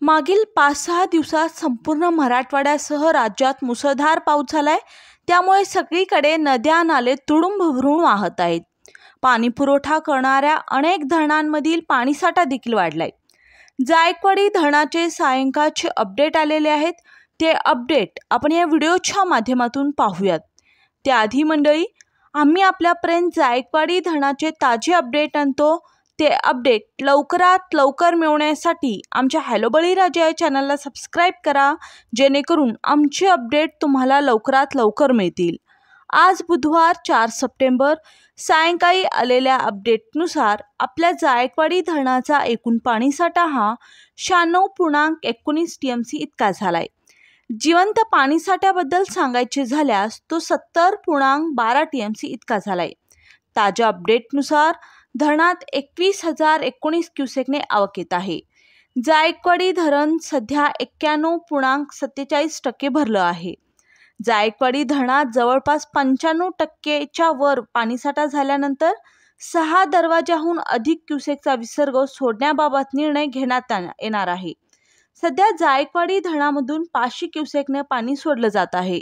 मागील 5-6 दिवसात संपूर्ण मराठवाड्यासह राज्यात मुसळधार पाऊस झालाय। त्यामुळे सगळीकडे नद्या नाले तुडुंब भरून वाहत आहेत। पाणी पुरवठा करणाऱ्या अनेक धरणांमधील पाणीसाठा देखील वाढलाय। जायकवाडी धरणाचे सायंकाळचे अपडेट आलेले आहेत। ते अपडेट आपण या व्हिडिओच्या माध्यमातून पाहूयात। त्याआधी मंडळी, आम्ही आपल्यापर्यंत जायकवाडी धरणाचे ताजे अपडेट आणतो। ते अपडेट लवकरात लवकर मिळवण्यासाठी आमच्या हॅलो बळीराजा या चॅनलला सबस्क्राईब करा, जेणेकरून आमचे अपडेट तुम्हाला लवकरात लवकर मिळतील। आज बुधवार 4 सप्टेंबर सायंकाळी आलेल्या अपडेटनुसार आपल्या जायकवाडी धरणाचा एकूण पाणीसाठा हा 96.19 TMC इतका झालाय। जिवंत पाणीसाठ्याबद्दल सांगायचे झाल्यास तो 70.12 TMC इतका झालाय। ताज्या अपडेटनुसार धरणात 21,019 क्युसेकने आवक येत आहे। जायकवाडी धरण सध्या 91.47% भरलं आहे। जायकवाडी धरणात जवळपास 95% वर पाणीसाठा झाल्यानंतर 6 दरवाजाहून अधिक क्युसेकचा विसर्ग सोडण्याबाबत निर्णय घेण्यात येणार आहे। सध्या जायकवाडी धरणामधून 500 क्युसेकने पाणी सोडलं जात आहे।